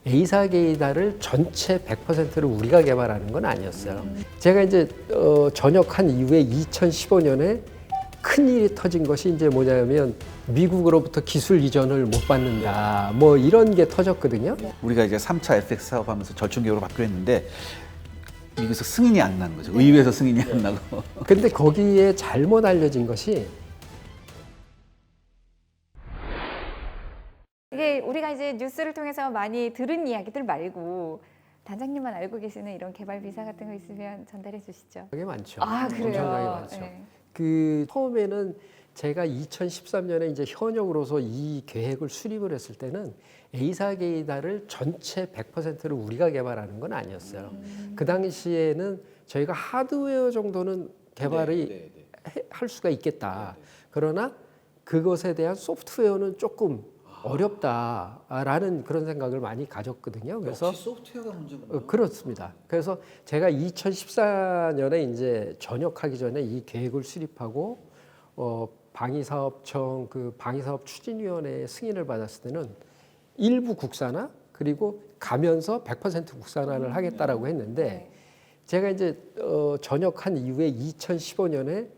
A사 게이다를 전체 100%를 우리가 개발하는 건 아니었어요. 제가 이제 전역한 이후에 2015년에 큰 일이 터진 것이 이제 뭐냐면 미국으로부터 기술 이전을 못 받는다. 뭐 이런 게 터졌거든요. 우리가 이제 3차 FX 사업하면서 절충계획으로 바뀌려 했는데 미국에서 승인이 안 난 거죠. 의회에서 승인이 안 나고. 근데 거기에 잘못 알려진 것이 이게 우리가 이제 뉴스를 통해서 많이 들은 이야기들 말고 단장님만 알고 계시는 이런 개발 비사 같은 거 있으면 전달해 주시죠. 되게 많죠. 아, 그래요? 엄청나게 많죠. 네. 그 처음에는 제가 2013년에 이제 현역으로서 이 계획을 수립을 했을 때는 A사 게이다를 전체 100%를 우리가 개발하는 건 아니었어요. 그 당시에는 저희가 하드웨어 정도는 개발이 할 수가 있겠다. 그러나 그것에 대한 소프트웨어는 조금 어렵다라는 그런 생각을 많이 가졌거든요. 그래서 소프트웨어가 문제군요. 그렇습니다. 그래서 제가 2014년에 이제 전역하기 전에 이 계획을 수립하고 방위사업청 그 방위사업 추진위원회 승인을 받았을 때는 일부 국산화 그리고 가면서 100% 국산화를 하겠다라고 했는데 제가 이제 전역한 이후에 2015년에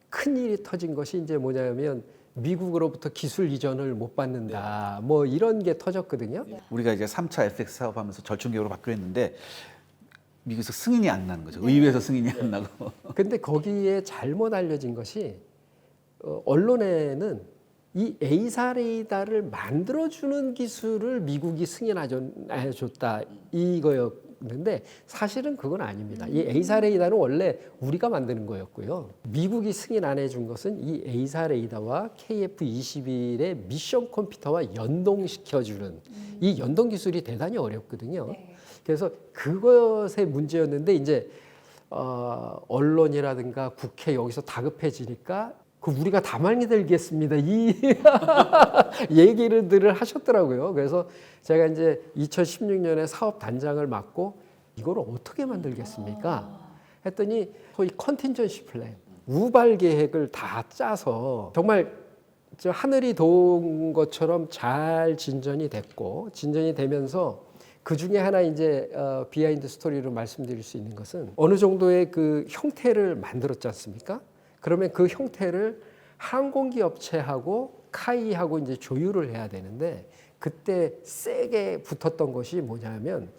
큰 일이 터진 것이 이제 뭐냐면 미국으로부터 기술 이전을 못 받는다. 뭐 이런 게 터졌거든요. 우리가 이제 3차 FX 사업하면서 절충계획으로 바뀌려 했는데 미국에서 승인이 안 난 거죠. 의회에서 승인이 안 나고. 근데 거기에 잘못 알려진 것이 언론에는 이 A사 레이더를 만들어주는 기술을 미국이 승인해줬다 이거였는데 사실은 그건 아닙니다. 이 A사 레이더는 원래 우리가 만드는 거였고요. 미국이 승인 안 해준 것은 이 A사 레이더와 KF-21의 미션 컴퓨터와 연동시켜주는 이 연동 기술이 대단히 어렵거든요. 네. 그래서 그것의 문제였는데 이제 언론이라든가 국회 여기서 다급해지니까 그 우리가 다 만들겠습니다. 이 얘기를 하셨더라고요. 그래서 제가 이제 2016년에 사업 단장을 맡고 이걸 어떻게 만들겠습니까? 했더니 소위 컨틴전시 플랜, 우발 계획을 다 짜서 정말 저 하늘이 도운 것처럼 잘 진전이 됐고 진전이 되면서 그 중에 하나 이제 비하인드 스토리로 말씀드릴 수 있는 것은 어느 정도의 그 형태를 만들었지 않습니까? 그러면 그 형태를 항공기 업체하고 카이하고 이제 조율을 해야 되는데 그때 세게 붙었던 것이 뭐냐면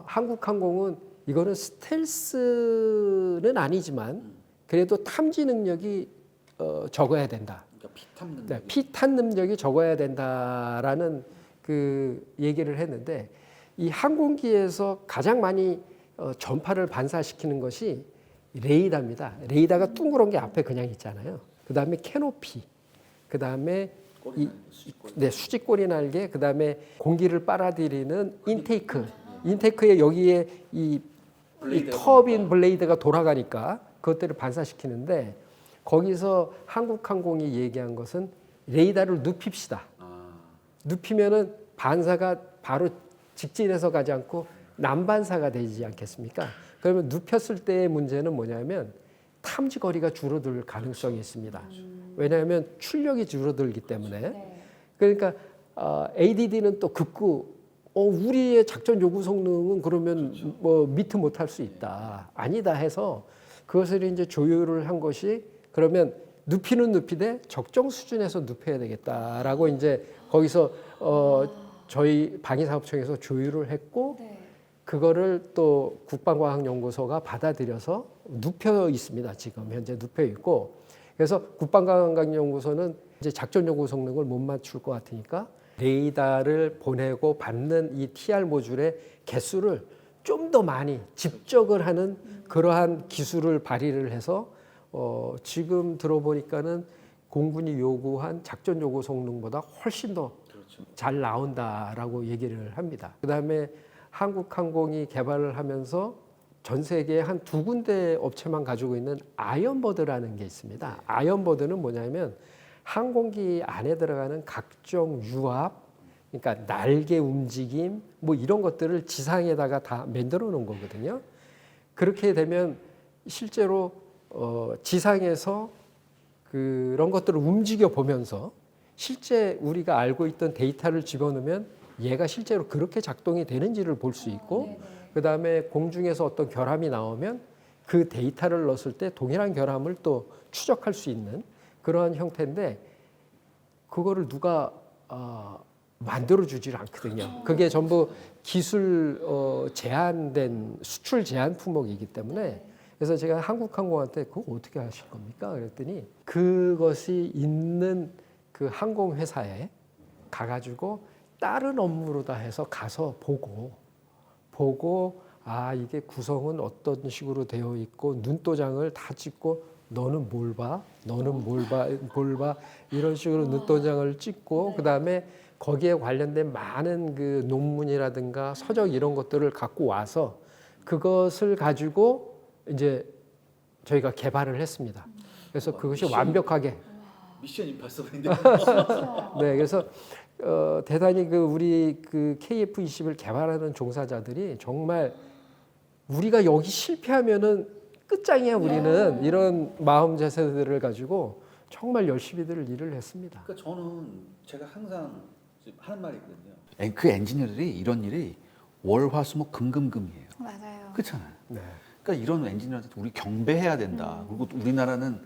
한국항공은 이거는 스텔스는 아니지만 그래도 탐지 능력이 적어야 된다. 그러니까 피탐 능력. 네, 피탄 능력이 적어야 된다라는 그 얘기를 했는데 이 항공기에서 가장 많이 전파를 반사시키는 것이 레이더입니다. 레이더가 둥그런 게 앞에 그냥 있잖아요. 그 다음에 캐노피, 그 다음에 수직꼬리 날개, 그 다음에 공기를 빨아들이는 인테이크. 인테이크에 여기에 이 터빈 블레이드가 돌아가니까 그것들을 반사시키는데 거기서 한국항공이 얘기한 것은 레이더를 눕힙시다. 눕히면은 반사가 바로 직진해서 가지 않고 난반사가 되지 않겠습니까? 그러면 눕혔을 때의 문제는 뭐냐면 탐지 거리가 줄어들 가능성이 있습니다. 왜냐하면 출력이 줄어들기 때문에. 그러니까 ADD는 또 극구 우리의 작전 요구 성능은 그러면 뭐 미트 못할 수 있다. 아니다 해서 그것을 이제 조율을 한 것이 그러면 눕히는 눕히되 적정 수준에서 눕혀야 되겠다라고 이제 거기서 저희 방위사업청에서 조율을 했고 그거를 또 국방과학연구소가 받아들여서 눕혀 있습니다. 지금 현재 눕혀 있고 그래서 국방과학연구소는 이제 작전 요구 성능을 못 맞출 것 같으니까 레이더를 보내고 받는 이 TR 모듈의 개수를 좀 더 많이 집적을 하는 그러한 기술을 발휘를 해서 지금 들어보니까는 공군이 요구한 작전 요구 성능보다 훨씬 더 잘 나온다라고 얘기를 합니다. 그다음에 한국항공이 개발을 하면서 전 세계에 한 2군데 업체만 가지고 있는 아이언버드라는 게 있습니다. 아이언버드는 뭐냐면 항공기 안에 들어가는 각종 유압, 그러니까 날개 움직임 뭐 이런 것들을 지상에다가 다 만들어 놓은 거거든요. 그렇게 되면 실제로 지상에서 그런 것들을 움직여 보면서 실제 우리가 알고 있던 데이터를 집어넣으면 얘가 실제로 그렇게 작동이 되는지를 볼 수 있고 그다음에 공중에서 어떤 결함이 나오면 그 데이터를 넣었을 때 동일한 결함을 또 추적할 수 있는 그런 형태인데 그거를 누가 만들어 주질 않거든요. 그게 전부 기술 제한된 수출 제한 품목이기 때문에 그래서 제가 한국항공한테 그거 어떻게 하실 겁니까? 그랬더니 그것이 있는 그 항공회사에 가가지고 다른 업무로다 해서 가서 보고 아 이게 구성은 어떤 식으로 되어 있고 눈도장을 다 찍고 너는 뭘 봐? 너는 뭘 봐? 이런 식으로 눈도장을 찍고 그다음에 거기에 관련된 많은 그 논문이라든가 서적 이런 것들을 갖고 와서 그것을 가지고 이제 저희가 개발을 했습니다. 그래서 그것이 완벽하게 미션 임파서블인데. 네, 그래서 대단히 그 우리 그 KF-20을 개발하는 종사자들이 정말 우리가 여기 실패하면은 끝장이야 우리는 이런 마음 자세들을 가지고 정말 열심히들 일을 했습니다. 그러니까 저는 제가 항상 하는 말이 있거든요. 그 엔지니어들이 이런 일이 월화수목 금금금이에요. 맞아요. 그렇잖아요. 네. 그러니까 이런 엔지니어들 우리 경배해야 된다. 그리고 우리나라는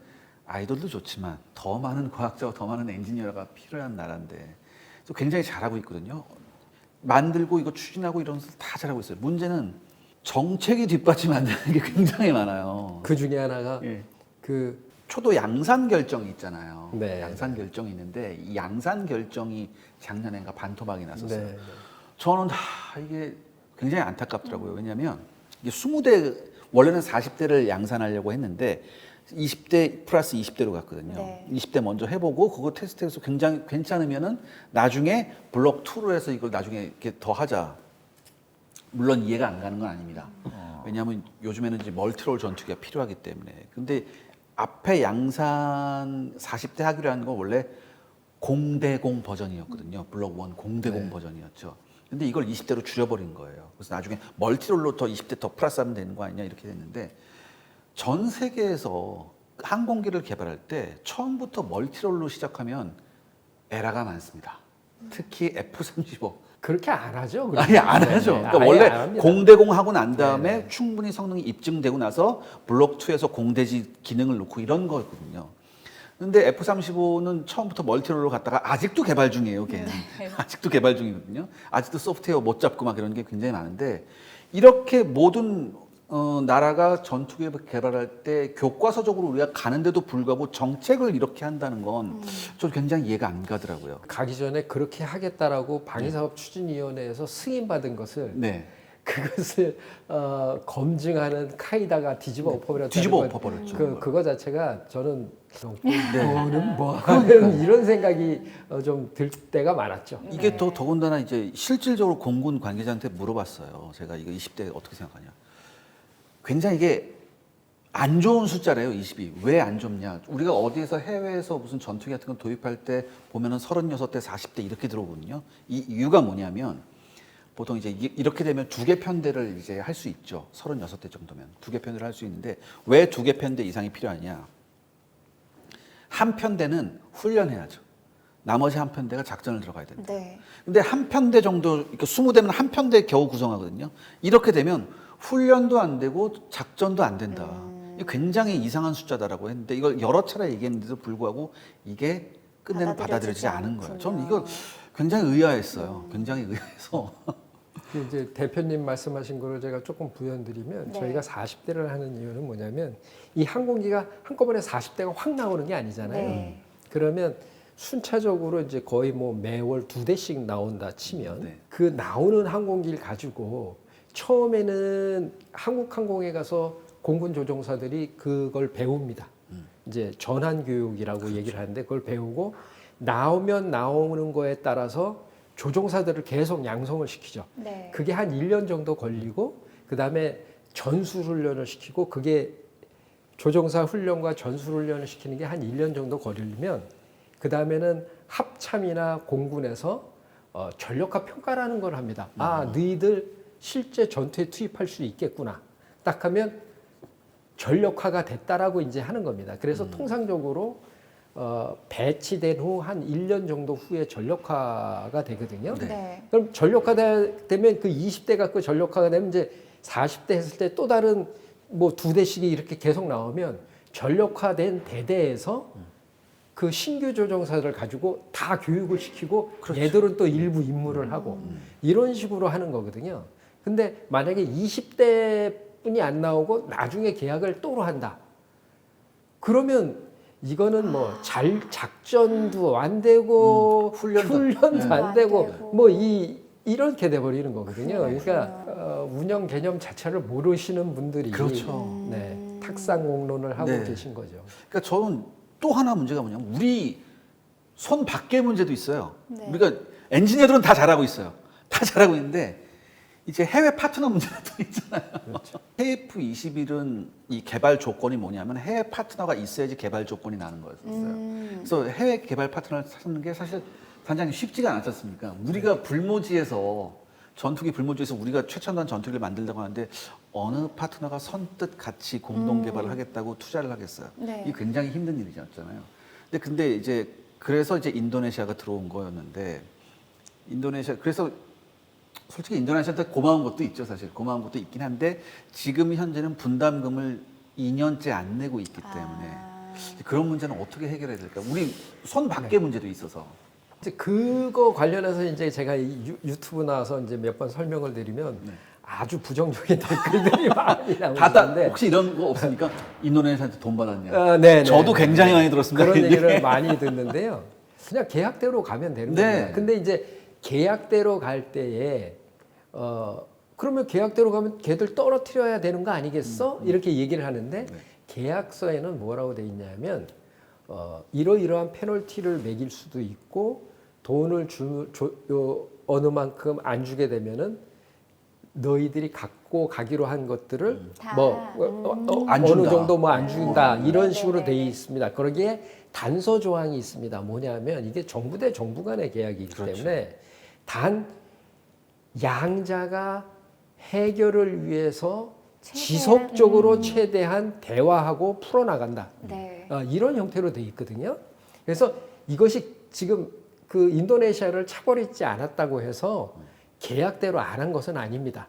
아이돌도 좋지만 더 많은 과학자와 더 많은 엔지니어가 필요한 나라인데 그래서 굉장히 잘하고 있거든요. 만들고 이거 추진하고 이런 것을 다 잘하고 있어요. 문제는 정책이 뒷받침 안 되는 게 굉장히 많아요. 그 중에 하나가 예. 그 초도 양산 결정이 있잖아요. 네. 양산 결정이 있는데 이 양산 결정이 작년엔가 반토막이 났었어요. 네. 저는 이게 굉장히 안타깝더라고요. 왜냐하면 이게 20대 원래는 40대를 양산하려고 했는데 20대 플러스 20대로 갔거든요. 네. 20대 먼저 해보고 그거 테스트해서 굉장히 괜찮으면은 나중에 블록 2로 해서 이걸 나중에 이렇게 더 하자. 물론 이해가 안 가는 건 아닙니다. 왜냐하면 요즘에는 이제 멀티롤 전투기가 필요하기 때문에. 근데 앞에 양산 40대 하기로 한 건 원래 0대0 버전이었거든요. 블록 1 0대0 네. 버전이었죠. 근데 이걸 20대로 줄여버린 거예요. 그래서 나중에 멀티롤로 더 20대 더 플러스하면 되는 거 아니냐 이렇게 됐는데 전 세계에서 항공기를 개발할 때 처음부터 멀티롤로 시작하면 에러가 많습니다. 특히 F-35. 그렇게 안 하죠. 아예 안 하죠. 네, 그러니까 아예 원래 안 합니다. 0대0 하고 난 다음에 네. 충분히 성능이 입증되고 나서 블록 2에서 공대지 기능을 놓고 이런 거거든요. 근데 F-35는 처음부터 멀티롤로 갔다가 아직도 개발 중이에요, 걔는. 아직도 개발 중이거든요. 아직도 소프트웨어 못 잡고 막 이런 게 굉장히 많은데 이렇게 모든 나라가 전투기 개발할 때 교과서적으로 우리가 가는데도 불구하고 정책을 이렇게 한다는 건 좀 굉장히 이해가 안 가더라고요. 가기 전에 그렇게 하겠다라고 방위사업추진위원회에서 승인받은 것을 네. 그것을 검증하는 카이다가 뒤집어 엎어버렸다는 뒤집어 건 엎어버렸죠. 그거 자체가 저는 뭐는 뭐 하는 이런 생각이 좀 들 때가 많았죠. 이게 또 더군다나 이제 실질적으로 공군 관계자한테 물어봤어요. 제가 이거 20대 어떻게 생각하냐. 굉장히 이게 안 좋은 숫자래요, 20이. 왜 안 좋냐. 우리가 어디에서 해외에서 무슨 전투기 같은 거 도입할 때 보면은 36대, 40대 이렇게 들어오거든요. 이 이유가 뭐냐면 보통 이제 이렇게 되면 2개 편대를 이제 할 수 있죠. 36대 정도면. 2개 편대를 할 수 있는데 왜 2개 편대 이상이 필요하냐. 한 편대는 훈련해야죠. 나머지 한 편대가 작전을 들어가야 된다. 네. 근데 한 편대 정도, 그러니까 20대면 한 편대 겨우 구성하거든요. 이렇게 되면 훈련도 안 되고 작전도 안 된다. 이게 굉장히 이상한 숫자다라고 했는데 이걸 여러 차례 얘기했는데도 불구하고 이게 끝내는 받아들여지지 않은 거예요. 저는 이거 굉장히 의아했어요. 굉장히 의아해서. 이제 대표님 말씀하신 거를 제가 조금 부연드리면 네. 저희가 40대를 하는 이유는 뭐냐면 이 항공기가 한꺼번에 40대가 확 나오는 게 아니잖아요. 네. 그러면 순차적으로 이제 거의 뭐 매월 2대씩 나온다 치면 네. 그 나오는 항공기를 가지고 처음에는 한국항공에 가서 공군 조종사들이 그걸 배웁니다. 이제 전환 교육이라고 얘기를 하는데 그걸 배우고 나오면 나오는 거에 따라서 조종사들을 계속 양성을 시키죠. 네. 그게 한 1년 정도 걸리고 그다음에 전술 훈련을 시키고 그게 조종사 훈련과 전술 훈련을 시키는 게 한 1년 정도 걸리면 그다음에는 합참이나 공군에서 전력화 평가라는 걸 합니다. 아, 너희들 실제 전투에 투입할 수 있겠구나. 딱 하면 전력화가 됐다라고 이제 하는 겁니다. 그래서 통상적으로 배치된 후 한 1년 정도 후에 전력화가 되거든요. 네. 네. 그럼 전력화되면 그 20대 갖고 전력화가 되면 이제 40대 했을 때 또 다른 뭐 2대씩이 이렇게 계속 나오면 전력화된 대대에서 그 신규 조종사를 가지고 다 교육을 시키고 얘들은 또 일부 임무를 하고 이런 식으로 하는 거거든요. 근데 만약에 20대 분이 안 나오고 나중에 계약을 또로 한다. 그러면 이거는 뭐 작전도 안 되고 훈련도 네. 안 되고 뭐 이렇게 돼 버리는 거거든요. 그렇군요. 그러니까 운영 개념 자체를 모르시는 분들이 그렇죠. 네, 탁상공론을 하고 네. 계신 거죠. 그러니까 저는 또 하나 문제가 뭐냐면 우리 손 밖의 문제도 있어요. 네. 우리가 엔지니어들은 다 잘하고 있어요. 다 잘하고 있는데 이제 해외 파트너 문제가 또 있잖아요. 그렇죠. KF21은 이 개발 조건이 뭐냐면 해외 파트너가 있어야지 개발 조건이 나는 거였어요. 그래서 해외 개발 파트너를 찾는 게 사실 단장님 쉽지가 않았지 않습니까? 우리가 불모지에서 전투기 불모지에서 우리가 최첨단 전투기를 만들려고 하는데 어느 파트너가 선뜻 같이 공동 개발을 하겠다고 투자를 하겠어요. 네. 이게 굉장히 힘든 일이었잖아요. 근데 이제 그래서 이제 인도네시아가 들어온 거였는데 인도네시아 그래서 솔직히 인도네시아한테 고마운 것도 있죠, 사실. 고마운 것도 있긴 한데 지금 현재는 분담금을 2년째 안 내고 있기 때문에 그런 문제는 어떻게 해결해야 될까? 우리 손 밖의 문제도 있어서. 이제 그거 관련해서 이제 제가 이 유튜브 나와서 이제 몇 번 설명을 드리면 아주 부정적인 댓글들이 많이 나오는데 혹시 이런 거 없습니까? 인도네시아한테 돈 받았냐? 네, 저도 굉장히 많이 들었습니다. 그런 근데. 얘기를 많이 듣는데요. 그냥 계약대로 가면 되는 네. 겁니다. 근데 이제 계약대로 갈 때에 그러면 계약대로 가면 걔들 떨어뜨려야 되는 거 아니겠어? 이렇게 얘기를 하는데 계약서에는 뭐라고 돼 있냐면 이러이러한 페널티를 매길 수도 있고 돈을 어느 만큼 안 주게 되면은 너희들이 갖고 가기로 한 것들을 안 어느 준다. 정도 뭐 안 준다 이런 네, 식으로 네, 돼 네. 있습니다. 거기에 단서 조항이 있습니다. 뭐냐면 이게 정부 대 정부 간의 계약이기 그렇죠. 때문에 단 양자가 해결을 위해서 지속적으로 최대한 대화하고 풀어나간다. 네. 이런 형태로 돼 있거든요. 그래서 이것이 지금 그 인도네시아를 차버리지 않았다고 해서 계약대로 안 한 것은 아닙니다.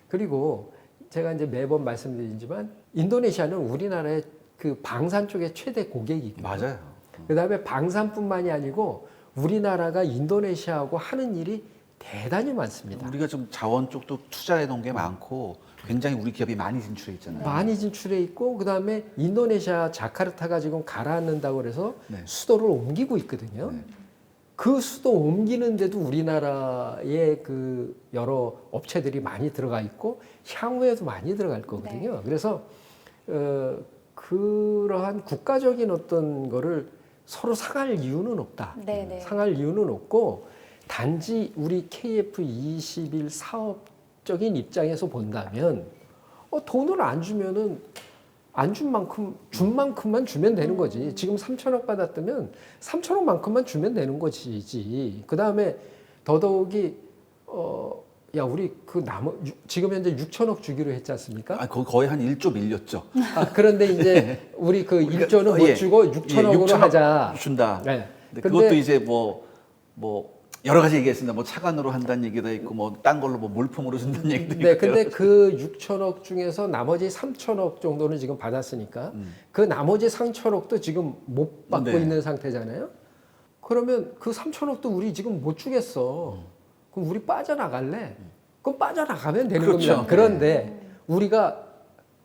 그리고 제가 이제 매번 말씀드리지만 인도네시아는 우리나라의 그 방산 쪽의 최대 고객이거든요. 맞아요. 그다음에 방산뿐만이 아니고 우리나라가 인도네시아하고 하는 일이 대단히 많습니다. 우리가 좀 자원 쪽도 투자해 놓은 게 많고 굉장히 우리 기업이 많이 진출해 있잖아요. 많이 진출해 있고 그다음에 인도네시아 자카르타가 지금 가라앉는다고 그래서 네. 수도를 옮기고 있거든요. 그 수도 옮기는데도 우리나라의 그 여러 업체들이 많이 들어가 있고 향후에도 많이 들어갈 거거든요. 그래서 그러한 국가적인 어떤 거를 서로 상할 이유는 없다. 네네. 상할 이유는 없고 단지 우리 KF21 사업적인 입장에서 본다면 돈을 안 주면은 안 준 만큼만 주면 되는 거지. 지금 3천억 받았다면 3천억만큼만 주면 되는 거지. 그 다음에 더더욱이 야 우리 그 지금 현재 6천억 주기로 했지 않습니까? 아, 거의 한 1조 밀렸죠. 그런데 이제 우리 그 1조는 못 주고 6천억으로 6천억 하자. 준다. 네. 근데 근데 그것도 이제 뭐 여러 가지 얘기했습니다. 뭐 차관으로 한다는 얘기도 있고 뭐 딴 걸로 뭐 물품으로 준다는 얘기도 있고. 네, 근데 그 6천억 중에서 나머지 3천억 정도는 지금 받았으니까 그 나머지 3천억도 지금 못 받고 네. 있는 상태잖아요. 그러면 그 3천억도 우리 지금 못 주겠어. 그럼 우리 빠져나갈래? 그럼 빠져나가면 되는 그렇죠. 겁니다. 그런데 우리가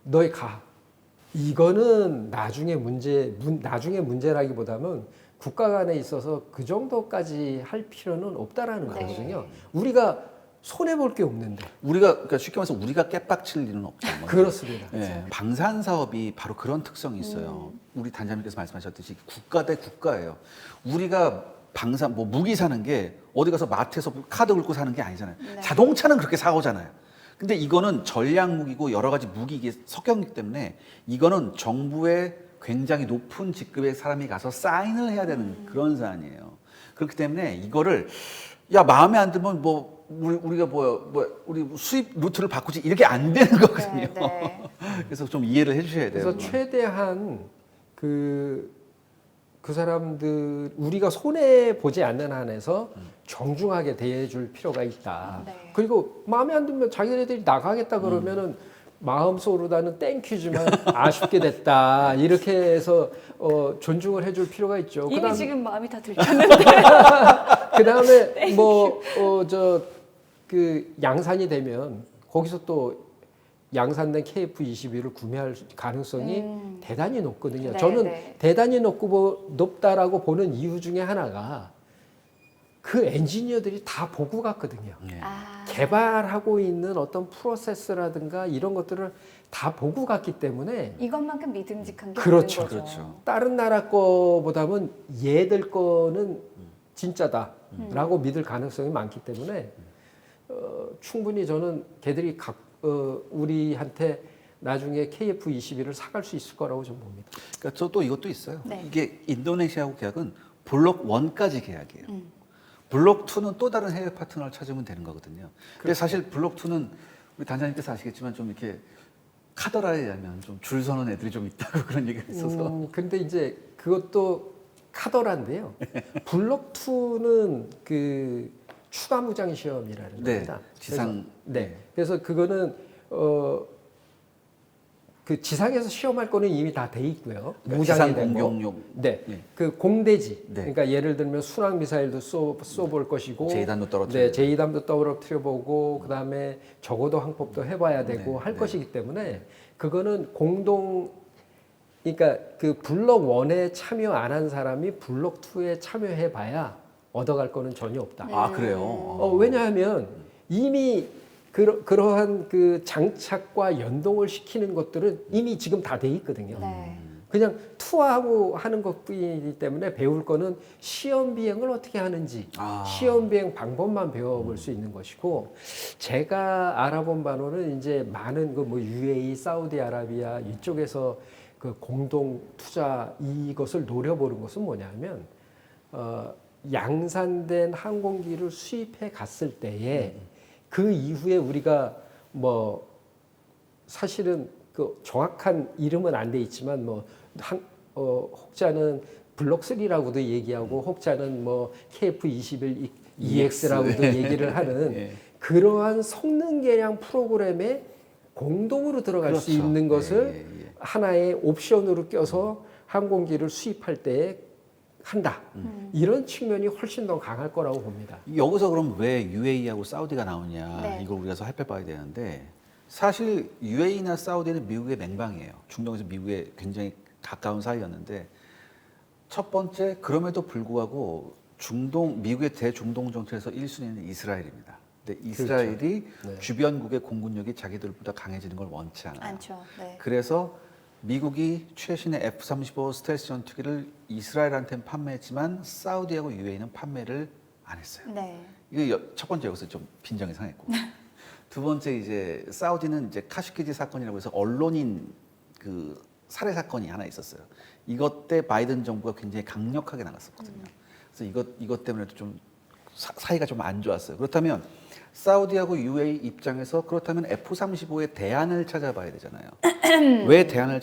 너희 가. 이거는 나중에 문제라기보다는 국가 간에 있어서 그 정도까지 할 필요는 없다라는 네. 거거든요. 우리가 손해 볼 게 없는데. 그러니까 쉽게 말해서 우리가 깨빡칠 일은 없죠. 그렇습니다. 예, 방산 사업이 바로 그런 특성이 있어요. 우리 단장님께서 말씀하셨듯이 국가 대 국가예요. 우리가 방산 뭐 무기 사는 게 어디 가서 마트에서 카드 긁고 사는 게 아니잖아요. 네. 자동차는 그렇게 사고잖아요. 근데 이거는 전략 무기고 여러 가지 무기 이게 섞여 있기 때문에 이거는 정부의 굉장히 높은 직급의 사람이 가서 사인을 해야 되는 그런 사안이에요. 그렇기 때문에 이거를 야 마음에 안 들면 뭐 우리가 우리 수입 루트를 바꾸지 이렇게 안 되는 거거든요. 네. 그래서 좀 이해를 해주셔야 돼요. 그래서 최대한 그 그 사람들 우리가 손해 보지 않는 한에서 정중하게 대해줄 필요가 있다. 네. 그리고 마음에 안 들면 자기네들이 나가겠다 그러면은 마음속으로다는 땡큐지만 아쉽게 됐다 이렇게 해서 존중을 해줄 필요가 있죠. 이미 그다음 지금 마음이 다 들켰는데. 그다음에 그 양산이 되면 거기서 또 양산된 KF-21을 구매할 가능성이 대단히 높거든요. 네, 저는 네. 대단히 높다라고 보는 이유 중에 하나가 그 엔지니어들이 다 보고 갔거든요. 예. 아, 개발하고 있는 어떤 프로세스라든가 이런 것들을 다 보고 갔기 때문에 이것만큼 믿음직한 게 그렇죠. 없는 거죠. 그렇죠. 다른 나라 거보다는 얘들 거는 진짜다라고 믿을 가능성이 많기 때문에 충분히 저는 걔들이 우리한테 나중에 KF-21을 사갈 수 있을 거라고 좀 봅니다. 그러니까 저 또 이것도 있어요. 네. 이게 인도네시아하고 계약은 블록 1까지 계약이에요. 블록 2는 또 다른 해외 파트너를 찾으면 되는 거거든요. 근데 사실 블록 2는 우리 단장님께서 아시겠지만 좀 이렇게 카더라에 의하면 좀 줄 서는 애들이 좀 있다고 그런 얘기가 있어서. 근데 이제 그것도 카더라인데요. 블록 2는 그 추가 무장 시험이라는 네, 겁니다. 지상. 네. 그래서 그거는 그 지상에서 시험할 거는 이미 다 돼 있고요. 그러니까 무장이 지상 되고. 공격용. 네. 예. 그 공대지. 네. 그러니까 예를 들면 순항 미사일도 쏘볼 것이고 제2단도 떨어뜨려. 네, 제2단도 떨어뜨려 보고 그다음에 적어도 항법도 해 봐야 되고 네, 할 네. 것이기 때문에 그거는 그러니까 그 블록 1에 참여 안 한 사람이 블록 2에 참여해 봐야 얻어갈 거는 전혀 없다. 아, 그래요? 왜냐하면 이미 그러한 그 장착과 연동을 시키는 것들은 이미 지금 다 돼 있거든요. 네. 그냥 투하하고 하는 것뿐이기 때문에 배울 거는 시험 비행을 어떻게 하는지 아. 시험 비행 방법만 배워볼 수 있는 것이고 제가 알아본 바로는 이제 많은 그 뭐 UAE, 사우디아라비아 이쪽에서 그 공동 투자 이것을 노려보는 것은 뭐냐면 양산된 항공기를 수입해 갔을 때에 그 이후에 우리가 뭐 사실은 그 정확한 이름은 안 돼 있지만 뭐 혹자는 블록 3라고도 얘기하고 혹자는 뭐 KF-21 EX라고도 얘기를 하는 예. 그러한 성능 개량 프로그램에 공동으로 들어갈 수 그렇죠. 있는 것을 예, 예, 예. 하나의 옵션으로 껴서 항공기를 수입할 때 한다. 이런 측면이 훨씬 더 강할 거라고 봅니다. 여기서 그럼 왜 UAE하고 사우디가 나오냐 네. 이걸 우리가 살펴봐야 되는데 사실 UAE나 사우디는 미국의 맹방이에요. 중동에서 미국에 굉장히 가까운 사이였는데 첫 번째 그럼에도 불구하고 미국의 대중동 정책에서 1순위는 이스라엘입니다. 근데 이스라엘이 네. 주변국의 공군력이 자기들보다 강해지는 걸 원치 않아요. 않죠. 네. 그래서 미국이 최신의 F-35 스텔스 전투기를 이스라엘한테는 판매했지만 사우디하고 UAE는 판매를 안 했어요. 네. 이게 첫 번째 여기서 좀 빈정이 상했고 두 번째 이제 사우디는 이제 카슈키지 사건이라고 해서 언론인 그 살해 사건이 하나 있었어요. 이것 때 바이든 정부가 굉장히 강력하게 나갔었거든요. 그래서 이것 때문에도 좀 사이가 좀 안 좋았어요. 그렇다면 사우디하고 UAE 입장에서 그렇다면 F-35의 대안을 찾아봐야 되잖아요. 왜 대안을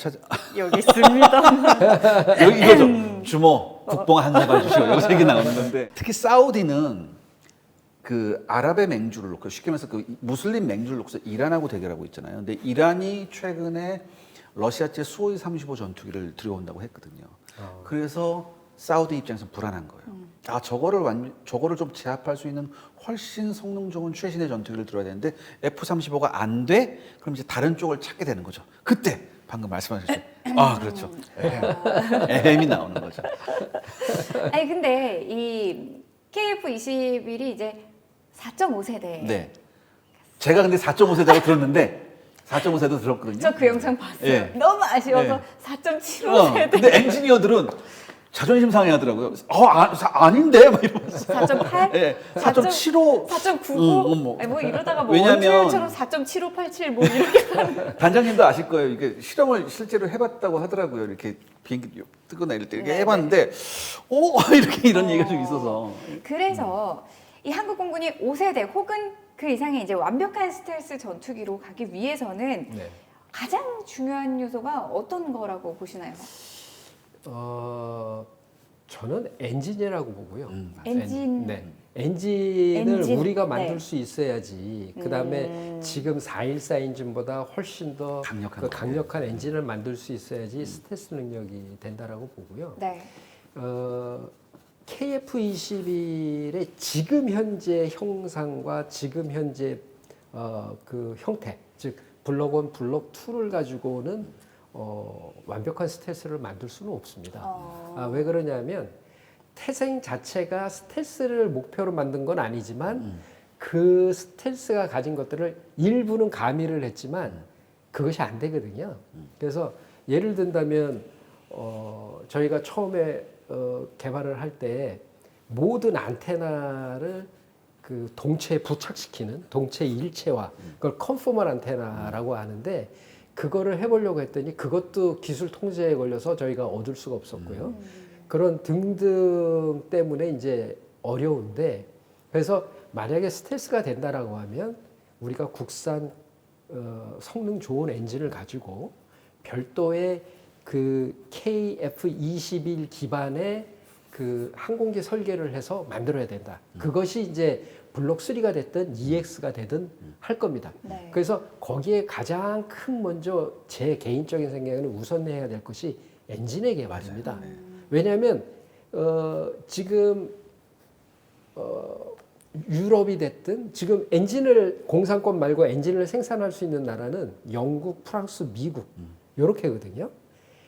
여기 있습니다. 여기 이거죠. 주모, 국뽕 한 사발 주시오. 여기서 얘기 나오는 건데 특히 사우디는 그 아랍의 맹주를 놓고 쉽게 말해서 그 무슬림 맹주를 놓고서 이란하고 대결하고 있잖아요. 근데 이란이 최근에 러시아제 수호이 35 전투기를 들여온다고 했거든요. 그래서 사우디 입장에서 불안한 거예요. 저거를 좀 제압할 수 있는 훨씬 성능 좋은 최신의 전투기를 들어야 되는데 F-35가 안 돼? 그럼 이제 다른 쪽을 찾게 되는 거죠. 그때 방금 말씀하셨죠. 그렇죠. M이 나오는 거죠. 아니 근데 이 KF-21이 이제 4.5세대. 네. 제가 근데 4.5세대라고 들었는데 4.5세대 들었거든요. 저 그 영상 봤어요. 예. 너무 아쉬워서 예. 4.75세대. 근데 엔지니어들은 자존심 상해하더라고요. 아닌데 막 이러면서. 4.8? 예. 4.75. 4.99? 아니 뭐 이러다가 뭐 왜냐면- 원주율처럼 4.7587 뭐 이렇게. 단장님도 아실 거예요. 이게 실험을 실제로 해봤다고 하더라고요. 이렇게 비행기 뜨거나 이럴 때 이렇게 네네. 해봤는데, 이렇게 이런 얘기가 좀 있어서. 그래서 이 한국 공군이 5세대 혹은 그 이상의 이제 완벽한 스텔스 전투기로 가기 위해서는 네. 가장 중요한 요소가 어떤 거라고 보시나요? 저는 엔진이라고 보고요. 맞아요. 엔진. 네. 엔진을 엔진. 우리가 만들 네. 수 있어야지. 그다음에 지금 414 엔진보다 훨씬 더 강력한 그 거. 강력한 엔진을 만들 수 있어야지 스텔스 능력이 된다라고 보고요. 네. KF-21의 지금 현재 형상과 지금 현재 그 형태, 즉 블록 1, 블록 2를 가지고는 완벽한 스텔스를 만들 수는 없습니다. 왜 그러냐면 태생 자체가 스텔스를 목표로 만든 건 아니지만 그 스텔스가 가진 것들을 일부는 가미를 했지만 그것이 안 되거든요. 그래서 예를 든다면 저희가 처음에 개발을 할 때 모든 안테나를 그 동체에 부착시키는 동체 일체화, 그걸 컨포멀 안테나라고 하는데 그거를 해보려고 했더니 그것도 기술 통제에 걸려서 저희가 얻을 수가 없었고요. 그런 등등 때문에 이제 어려운데, 그래서 만약에 스텔스가 된다라고 하면 우리가 국산 성능 좋은 엔진을 가지고 별도의 그 KF-21 기반의 그 항공기 설계를 해서 만들어야 된다. 그것이 이제 블록 3가 됐든 EX가 되든 할 겁니다. 네. 그래서 거기에 가장 큰 먼저 제 개인적인 생각에는 우선해야 될 것이 엔진의 개발입니다. 왜냐하면 지금 유럽이 됐든 지금 엔진을 공산권 말고 엔진을 생산할 수 있는 나라는 영국, 프랑스, 미국 이렇게거든요.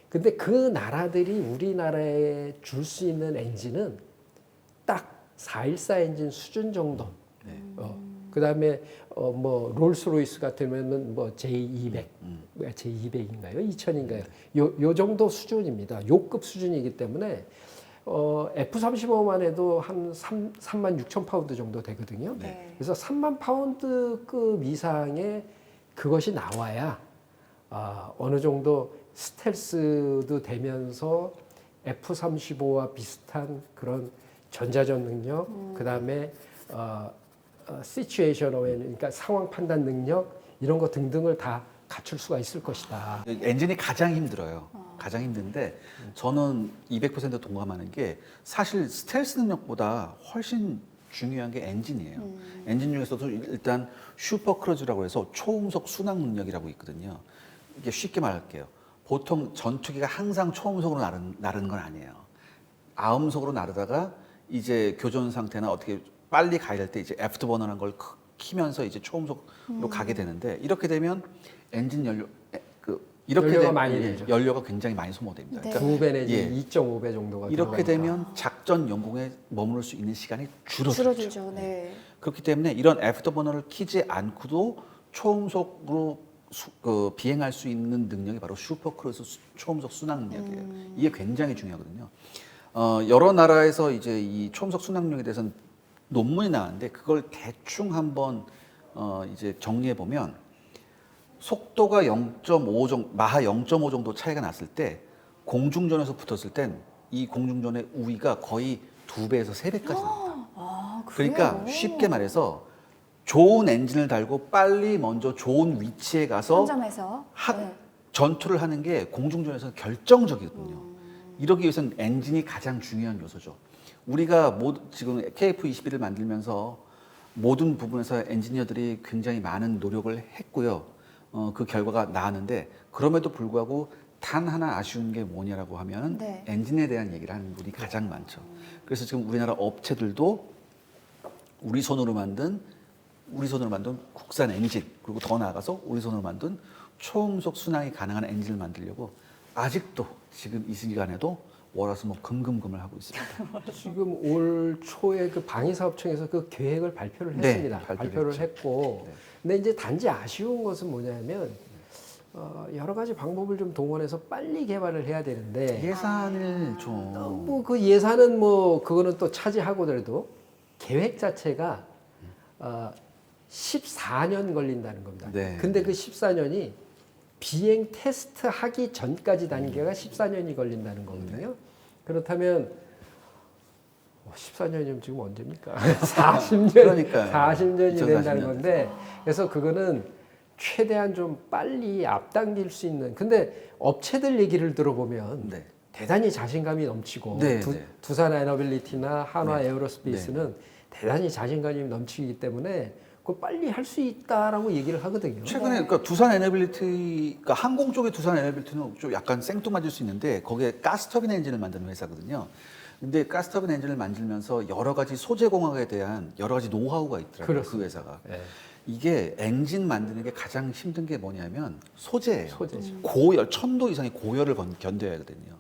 근데 그 나라들이 우리나라에 줄 수 있는 엔진은 딱 414 엔진 수준 정도. 그다음에 뭐 롤스로이스 같으면은 뭐 J200, J200인가요? 2000인가요? 요 정도 수준입니다. 요급 수준이기 때문에 F-35만 해도 한 3만 6천 파운드 정도 되거든요. 네. 그래서 3만 파운드급 이상의 그것이 나와야 어느 정도 스텔스도 되면서 F-35와 비슷한 그런 전자전 능력, 그다음에 시츄에이션 어웨어니스, 그러니까 상황 판단 능력 이런 거 등등을 다 갖출 수가 있을 것이다. 엔진이 가장 힘들어요. 가장 힘든데 저는 200% 동감하는 게 사실 스텔스 능력보다 훨씬 중요한 게 엔진이에요. 엔진 중에서도 일단 슈퍼크루즈라고 해서 초음속 순항 능력이라고 있거든요. 이게 쉽게 말할게요. 보통 전투기가 항상 초음속으로 나르는 건 아니에요. 아음속으로 나르다가 이제 교전 상태나 어떻게 빨리 가야 될 때 이제 애프터버너라는 걸 키면서 이제 초음속으로 가게 되는데 이렇게 되면 엔진 연료가 많이 들죠. 연료가 굉장히 많이 소모됩니다. 네. 그러니까 2배 내지 예. 2.5배 정도가 이렇게 들어가니까. 되면 작전 영공에 머무를 수 있는 시간이 줄어들죠. 줄어들죠. 네. 그렇기 때문에 이런 애프터버너를 키지 않고도 초음속으로 비행할 수 있는 능력이 바로 슈퍼크루즈 초음속 순항 능력이에요. 이게 굉장히 중요하거든요. 여러 나라에서 이제 이 초음속 순항 능력에 대해서는 논문이 나왔는데 그걸 대충 한번 이제 정리해 보면 속도가 0.5 정도, 마하 0.5 정도 차이가 났을 때 공중전에서 붙었을 땐 이 공중전의 우위가 거의 2배에서 3배까지 납니다. 그래요? 그러니까 쉽게 말해서 좋은 엔진을 달고 빨리 먼저 좋은 위치에 가서 현점에서 네. 전투를 하는 게 공중전에서 결정적이거든요. 이러기 위해서는 엔진이 가장 중요한 요소죠. 우리가 지금 KF-21을 만들면서 모든 부분에서 엔지니어들이 굉장히 많은 노력을 했고요. 그 결과가 나왔는데 그럼에도 불구하고 단 하나 아쉬운 게 뭐냐라고 하면 네. 엔진에 대한 얘기를 하는 분이 가장 많죠. 그래서 지금 우리나라 업체들도 우리 손으로 만든 국산 엔진, 그리고 더 나아가서 우리 손으로 만든 초음속 순항이 가능한 엔진을 만들려고 아직도 지금 이 시간에도 월화수목 금금금을 하고 있습니다. 지금 올 초에 그 방위사업청에서 그 계획을 발표를 네, 했습니다. 발표를 발표를 했죠. 했고, 네. 근데 이제 단지 아쉬운 것은 뭐냐면 여러 가지 방법을 좀 동원해서 빨리 개발을 해야 되는데 예산을 좀 뭐 그 예산은 뭐 그거는 또 차지하고더라도 계획 자체가 14년 걸린다는 겁니다. 네. 근데 그 14년이 비행 테스트 하기 전까지 단계가 14년이 걸린다는 거거든요. 그렇다면 14년이면 지금 언제입니까? 40년, 그러니까요. 40년이 2040 된다는 년. 건데, 그래서 그거는 최대한 좀 빨리 앞당길 수 있는. 근데 업체들 얘기를 들어보면 네. 대단히 자신감이 넘치고 네, 두, 네. 두산 에너빌리티나 한화 네. 에어로스페이스는 대단히 자신감이 넘치기 때문에 그걸 빨리 할 수 있다라고 얘기를 하거든요. 최근에 그러니까 두산 에너빌리티, 그러니까 항공 쪽의 두산 에너빌리티는 좀 약간 생뚱맞을 수 있는데 거기에 가스터빈 엔진을 만드는 회사거든요. 근데 가스터빈 엔진을 만들면서 여러 가지 소재 공학에 대한 여러 가지 노하우가 있더라고요. 그 그렇습니다. 회사가. 네. 이게 엔진 만드는 게 가장 힘든 게 뭐냐면 소재예요. 소재죠. 고열, 1000도 이상의 고열을 견뎌야 하거든요.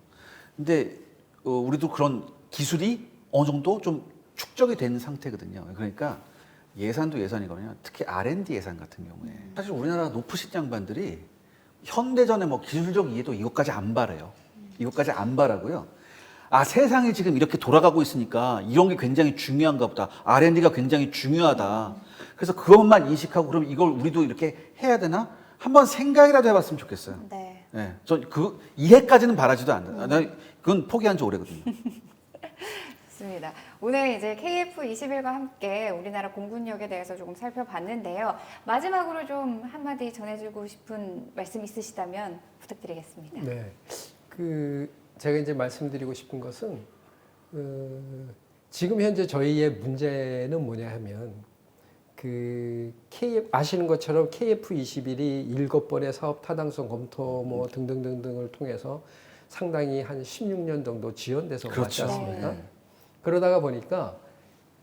근데 우리도 그런 기술이 어느 정도 좀 축적이 된 상태거든요. 그러니까 예산도 예산이거든요. 특히 R&D 예산 같은 경우에 사실 우리나라 높으신 양반들이 현대전의 뭐 기술적 이해도 이것까지 안 바래요. 이것까지 안 바라고요. 아, 세상이 지금 이렇게 돌아가고 있으니까 이런 게 굉장히 중요한가 보다. R&D가 굉장히 중요하다. 그래서 그것만 인식하고 그럼 이걸 우리도 이렇게 해야 되나? 한번 생각이라도 해봤으면 좋겠어요. 네. 네, 전 그 이해까지는 바라지도 않아요. 나 그건 포기한 지 오래거든요. 좋습니다. 오늘 이제 KF21과 함께 우리나라 공군력에 대해서 조금 살펴봤는데요. 마지막으로 좀 한마디 전해주고 싶은 말씀 있으시다면 부탁드리겠습니다. 네. 제가 이제 말씀드리고 싶은 것은 지금 현재 저희의 문제는 뭐냐 하면 아시는 것처럼 KF21이 7번의 사업 타당성 검토 뭐 등등등등을 통해서 상당히 한 16년 정도 지연돼서 그렇죠. 왔지 않습니까? 네. 그러다가 보니까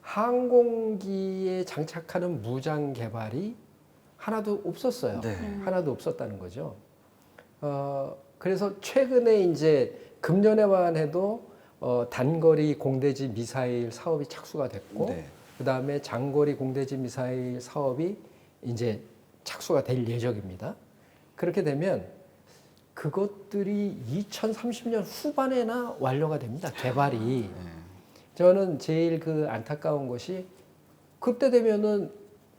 항공기에 장착하는 무장 개발이 하나도 없었어요. 네. 하나도 없었다는 거죠. 그래서 최근에 이제 금년에만 해도 단거리 공대지 미사일 사업이 착수가 됐고, 네. 그 다음에 장거리 공대지 미사일 사업이 이제 착수가 될 예정입니다. 그렇게 되면 그것들이 2030년 후반에나 완료가 됩니다. 개발이. 네. 저는 제일 안타까운 것이 그때 되면은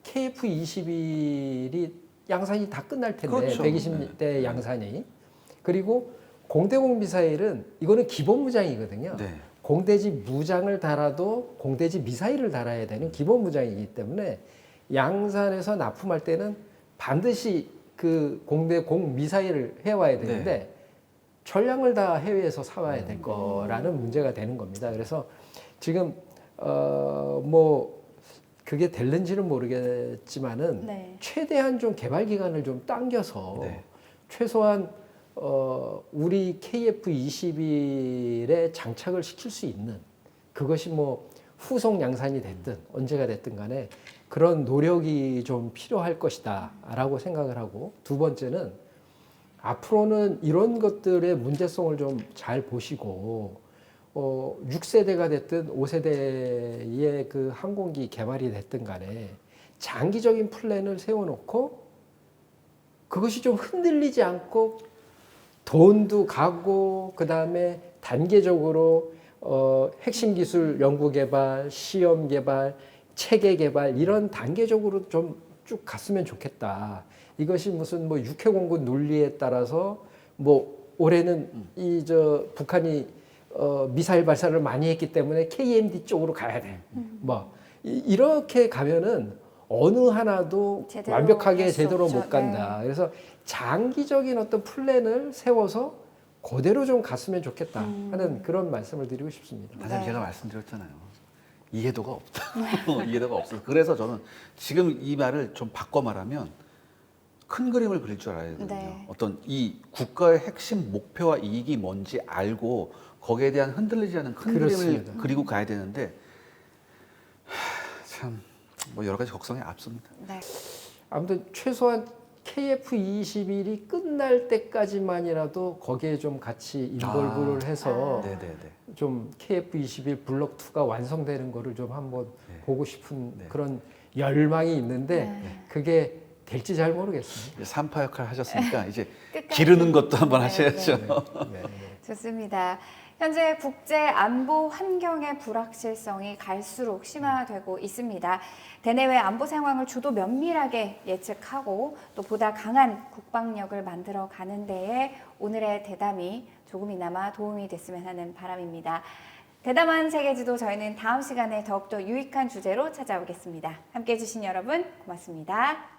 KF21이 양산이 다 끝날 텐데 그렇죠. 120대 양산이. 그리고 공대공 미사일은 이거는 기본 무장이거든요. 네. 공대지 무장을 달아도 공대지 미사일을 달아야 되는 기본 무장이기 때문에 양산에서 납품할 때는 반드시 그 공대공 미사일을 해와야 되는데 전량을 다 해외에서 사와야 될 거라는 문제가 되는 겁니다. 그래서 지금 뭐 그게 될는지는 모르겠지만은 네. 최대한 좀 개발 기간을 좀 당겨서 네. 최소한 우리 KF21에 장착을 시킬 수 있는 그것이 뭐 후속 양산이 됐든 언제가 됐든 간에 그런 노력이 좀 필요할 것이다 라고 생각을 하고, 두 번째는 앞으로는 이런 것들의 문제성을 좀 잘 보시고 6세대가 됐든 5세대의 그 항공기 개발이 됐든 간에 장기적인 플랜을 세워놓고 그것이 좀 흔들리지 않고 돈도 가고 그 다음에 단계적으로 핵심 기술 연구 개발, 시험 개발, 체계 개발 이런 단계적으로 좀 쭉 갔으면 좋겠다. 이것이 무슨 뭐 육해공군 논리에 따라서 뭐 올해는 북한이 미사일 발사를 많이 했기 때문에 KMD 쪽으로 가야 돼. 뭐 이렇게 가면은 어느 하나도 제대로 완벽하게 할수 제대로 없죠. 못 간다. 그래서 장기적인 어떤 플랜을 세워서 그대로 좀 갔으면 좋겠다 하는 그런 말씀을 드리고 싶습니다. 사실 네. 제가 말씀드렸잖아요. 이해도가 없다. 이해도가 없어. 그래서 저는 지금 이 말을 좀 바꿔 말하면 큰 그림을 그릴 줄 알아야 되거든요. 네. 어떤 이 국가의 핵심 목표와 이익이 뭔지 알고 거기에 대한 흔들리지 않은 큰 그렇습니다. 그림을 그리고 가야 되는데 참 뭐 여러 가지 걱정이 앞섭니다. 네. 아무튼 최소한 KF21이 끝날 때까지만이라도 거기에 좀 같이 인볼브를 해서 네네네. 좀 KF21 블록 2가 완성되는 거를 좀 한번 네. 보고 싶은 네. 그런 열망이 있는데 네. 그게 될지 잘 모르겠습니다. 3파 역할 하셨으니까 이제 끝까지. 기르는 것도 한번 네, 하셔야죠. 네. 좋습니다. 현재 국제 안보 환경의 불확실성이 갈수록 심화되고 있습니다. 대내외 안보 상황을 주도 면밀하게 예측하고 또 보다 강한 국방력을 만들어 가는 데에 오늘의 대담이 조금이나마 도움이 됐으면 하는 바람입니다. 대담한 세계지도 저희는 다음 시간에 더욱더 유익한 주제로 찾아오겠습니다. 함께해 주신 여러분 고맙습니다.